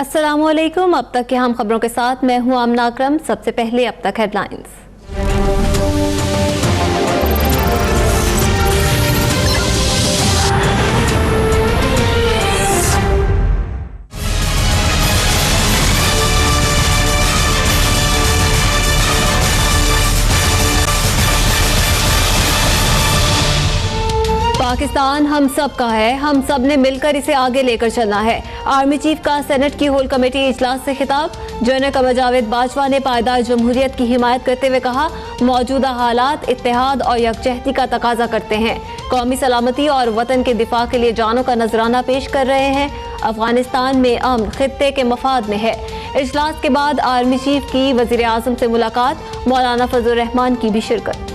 अस्सलामुअलैकुम। अब तक की हम खबरों के साथ मैं हूं आमना अकरम। सबसे पहले अब तक हेडलाइंस। पाकिस्तान हम सब का है, हम सब ने मिलकर इसे आगे लेकर चलना है। आर्मी चीफ का सेनेट की होल कमेटी इजलास से खिताब। जनरल कमर जावेद बाजवा ने पायदार जमहूरियत की हिमायत करते हुए कहा, मौजूदा हालात इत्तेहाद और यकजहती का तकाजा करते हैं। कौमी सलामती और वतन के दिफा के लिए जानों का नजराना पेश कर रहे हैं। अफगानिस्तान में अमन खित्ते के मफाद में है। इजलास के बाद आर्मी चीफ की वजीर आजम से मुलाकात, मौलाना फजलुर रहमान की भी शिरकत।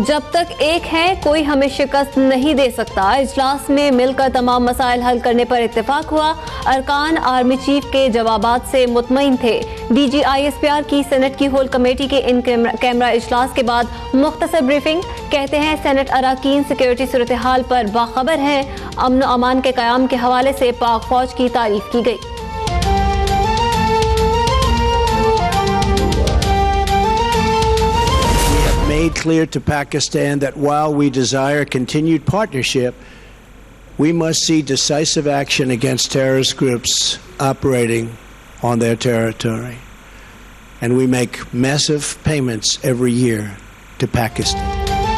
जब तक एक है कोई हमें शिकस्त नहीं दे सकता। इजलास में मिलकर तमाम मसाइल हल करने पर इत्तेफाक हुआ। अरकान आर्मी चीफ के जवाबात से मुतमईन थे। DGISPR की सेनेट की होल कमेटी के इन कैमरा इजलास के बाद मुख्तसर ब्रीफिंग। कहते हैं सेनेट अराकीन सिक्योरिटी सूरत हाल पर बाखबर हैं। अमन व अमान के क़याम के हवाले से पाक फौज की तारीफ की गई। Made clear to Pakistan that while we desire continued partnership, we must see decisive action against terrorist groups operating on their territory. And we make massive payments every year to Pakistan.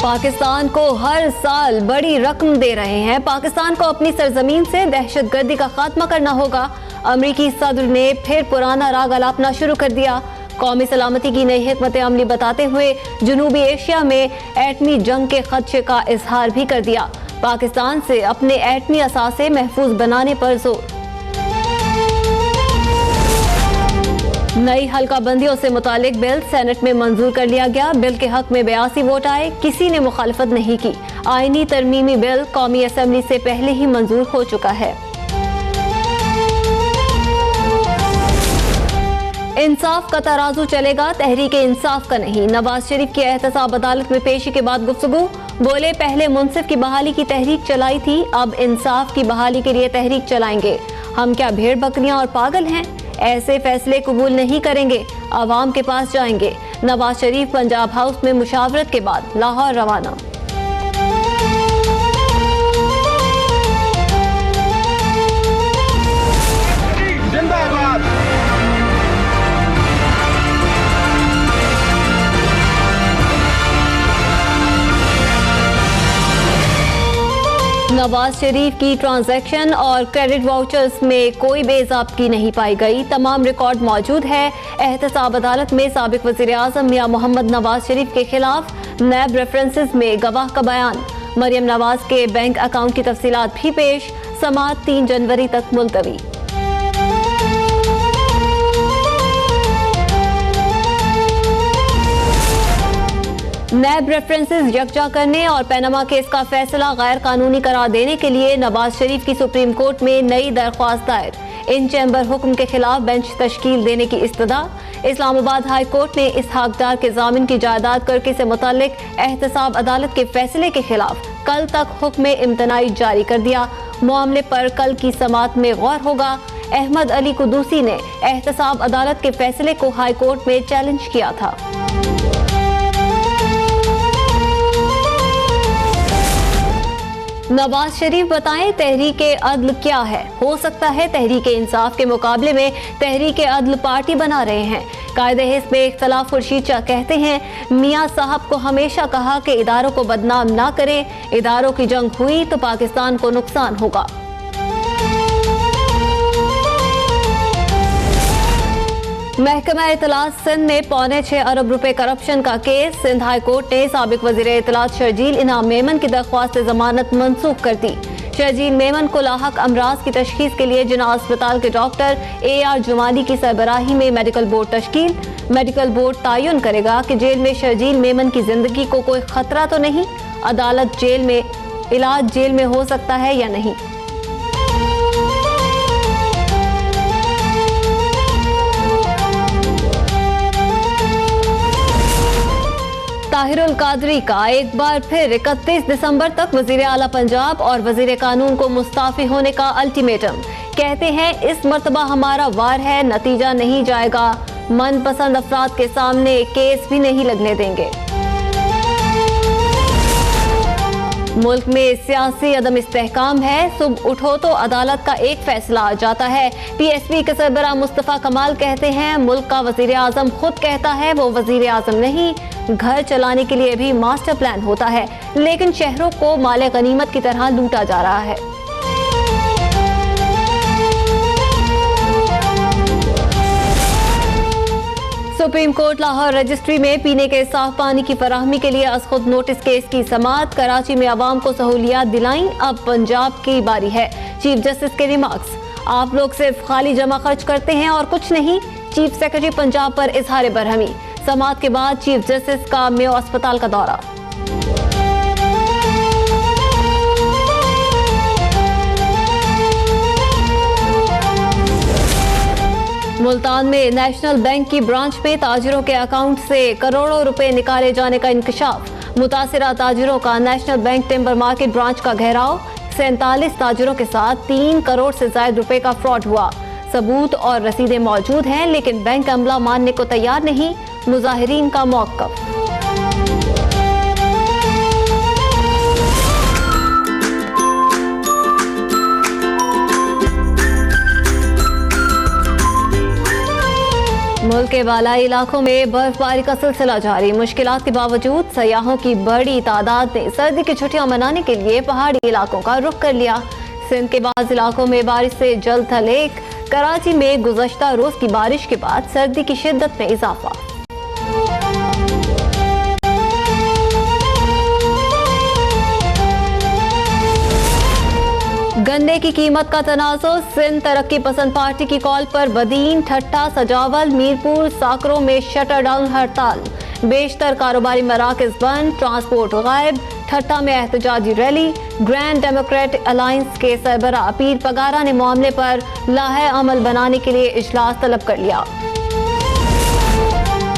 Pakistan को हर साल बड़ी रकम दे रहे हैं। पाकिस्तान को अपनी सरजमीन से दहशतगर्दी का खात्मा करना होगा। अमरीकी सदर ने फिर पुराना राग अलापना शुरू कर दिया। कौमी सलामती की नई हिकमत अमली बताते हुए जनूबी एशिया में एटमी जंग के खदशे का इजहार भी कर दिया। पाकिस्तान से अपने एटमी असासे महफूज बनाने पर जोर। नई हल्का बंदियों से मुतालिक बिल सेनेट में मंजूर कर लिया गया। बिल के हक में 82 वोट आए, किसी ने मुखालफत नहीं की। आईनी तरमीमी बिल कौमी असम्बली से पहले ही मंजूर हो चुका है। इंसाफ का तराजू चलेगा, तहरीक इंसाफ का नहीं। नवाज शरीफ की एहतसाब अदालत में पेशी के बाद गुफ्तगू। बोले, पहले मुंसिफ की बहाली की तहरीक चलाई थी, अब इंसाफ की बहाली के लिए तहरीक चलाएंगे। हम क्या भेड़ बकरियां और पागल हैं? ऐसे फैसले कबूल नहीं करेंगे, आवाम के पास जाएंगे। नवाज शरीफ पंजाब हाउस में मुशावरत के बाद लाहौर रवाना। नवाज शरीफ की ट्रांजैक्शन और क्रेडिट वाउचर्स में कोई बेज़ाब्तगी नहीं पाई गई। तमाम रिकॉर्ड मौजूद है। एहतसाब अदालत में साबिक वज़ीर आज़म मियां मोहम्मद नवाज शरीफ के खिलाफ नैब रेफरेंसेस में गवाह का बयान। मरियम नवाज के बैंक अकाउंट की तफसीलात भी पेश। समाअत 3 जनवरी तक मुलतवी। नैब रेफरेंसेस यकजा करने और पैनामा केस का फैसला गैर कानूनी करार देने के लिए नवाज शरीफ की सुप्रीम कोर्ट में नई दरख्वास्त दायर। इन चैम्बर हुक्म के खिलाफ बेंच तश्कील देने की इस्तदा। इस्लामाबाद हाई कोर्ट ने इसहाक डार के जामिन की जायदाद कर्के से मुतालिक एहतसाब अदालत के फैसले के खिलाफ कल तक हुक्म इम्तनाई जारी कर दिया। मामले पर कल की समाअत में गौर होगा। अहमद अली कुदूसी ने एहतसाब अदालत के फैसले को हाई कोर्ट में चैलेंज किया था। नवाज शरीफ बताएं, तहरीक अदल क्या है? हो सकता है तहरीक इंसाफ के मुकाबले में तहरीक अदल पार्टी बना रहे हैं। कायदे हिस्ब में इख्तलाफ खुर्शीद शाह कहते हैं, मियां साहब को हमेशा कहा कि इदारों को बदनाम ना करें। इदारों की जंग हुई तो पाकिस्तान को नुकसान होगा। महकमा इत्तलात सिंध में 6.25 अरब रुपए करप्शन का केस। सिंध हाई कोर्ट ने साबिक वजीर इत्तलात शर्जील इनाम मेमन की दरख्वास्त जमानत मनसूख कर दी। शर्जील मेमन को लाहक अमराज की तशखीस के लिए जिना अस्पताल के डॉक्टर AR जुमाली की सरबराही में मेडिकल बोर्ड तश्कील। मेडिकल बोर्ड तयन करेगा कि जेल में शर्जील मेमन की जिंदगी को कोई खतरा तो नहीं। अदालत इलाज जेल में हो सकता है या नहीं। ताहिरुल कादरी का एक बार फिर 31 दिसंबर तक वजीर आला पंजाब और वजीर कानून को मुस्ताफी होने का अल्टीमेटम। कहते हैं इस मर्तबा हमारा वार है, नतीजा नहीं जाएगा, मनपसंद अफराद के सामने केस भी नहीं लगने देंगे। मुल्क में सियासी अदम इस्तेहकाम है, सुबह उठो तो अदालत का एक फैसला आ जाता है। पीएसपी के सरबराह मुस्तफा कमाल कहते हैं मुल्क का वजीर आजम खुद कहता है वो वजीर आजम नहीं, घर चलाने के लिए भी मास्टर प्लान होता है, लेकिन शहरों को माले गनीमत की तरह लूटा जा रहा है। सुप्रीम कोर्ट लाहौर रजिस्ट्री में पीने के साफ पानी की फराहमी के लिए अज़-खुद नोटिस केस की समाअत। कराची में अवाम को सहूलियात दिलाई, अब पंजाब की बारी है। चीफ जस्टिस के रिमार्क्स, आप लोग सिर्फ खाली जमा खर्च करते हैं और कुछ नहीं। चीफ सेक्रेटरी पंजाब पर इजहार बरहमी। समाअत के बाद चीफ जस्टिस का मेयो अस्पताल का दौरा। मुल्तान में नेशनल बैंक की ब्रांच में ताजिरों के अकाउंट से करोड़ों रुपए निकाले जाने का इंकशाफ। मुतासिरा ताजिरों का national bank timber market branch का घेराव। 47 ताजिरों के साथ 3 करोड़ से ज्यादा रुपए का फ्रॉड हुआ। सबूत और रसीदें मौजूद हैं, लेकिन बैंक अमला मानने को तैयार नहीं। मुजाहिरीन का मौक़िफ़। मुल्क के बालाई इलाकों में बर्फबारी का सिलसिला जारी। मुश्किलात के बावजूद सयाहों की बड़ी तादाद ने सर्दी की छुट्टियां मनाने के लिए पहाड़ी इलाकों का रुख कर लिया। सिंध के बाज़ इलाकों में बारिश से जल थलेक। कराची में गुज़श्ता रोज की बारिश के बाद सर्दी की शिद्दत में इजाफा। गन्ने की कीमत का तनाज़ुर। सिंध तरक्की पसंद पार्टी की कॉल पर बदीन, ठट्टा, सजावल, मीरपुर, साकरों में शटर डाउन हड़ताल। बेशतर कारोबारी मराकज़ बंद, ट्रांसपोर्ट गायब। ठट्टा में एहतजाजी रैली। ग्रैंड डेमोक्रेटिक अलायंस के सरबराह पीर पगारा ने मामले पर लाहे अमल बनाने के लिए इजलास तलब कर लिया।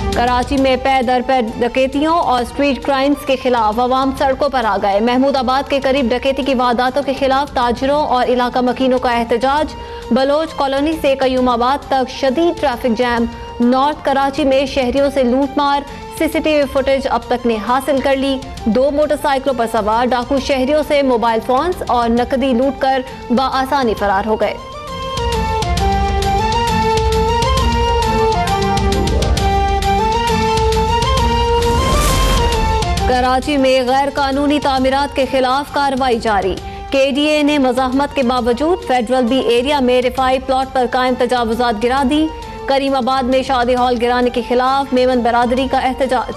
कराची में पै दर पै डकैतियों और स्ट्रीट क्राइम्स के खिलाफ अवाम सड़कों पर आ गए। महमूदाबाद के करीब डकैती की वारदातों के खिलाफ ताजिरों और इलाका मकीनों का एहतजाज। बलोच कॉलोनी से कयूमाबाद तक शदीद ट्रैफिक जैम। नॉर्थ कराची में शहरियों से लूटमार। सीसीटीवी फुटेज अब तक ने हासिल कर ली। 2 मोटरसाइकिलों पर सवार डाकू शहरियों से मोबाइल फोन्स और नकदी लूट कर बआसानी फरार हो गए। कराची में गैर कानूनी तामीरात के खिलाफ कार्रवाई जारी। KDA ने मज़ाहमत के बावजूद फेडरल बी एरिया में रिफाई प्लॉट पर कायम तजावुजात गिरा दी। करीमाबाद में शादी हॉल गिराने के खिलाफ मेमन बरादरी का एहतजाज।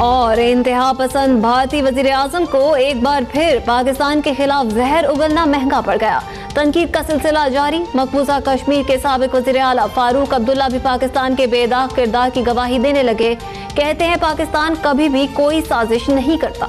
और इंतहा पसंद भारतीय वजीर आजम को एक बार फिर पाकिस्तान के खिलाफ जहर उगलना महंगा पड़ गया। तनकीद का सिलसिला जारी। मकबूजा कश्मीर के साबिक वज़ीर आला फारूक अब्दुल्ला भी पाकिस्तान के बेदाग किरदार की गवाही देने लगे। कहते हैं पाकिस्तान कभी भी कोई साजिश नहीं करता।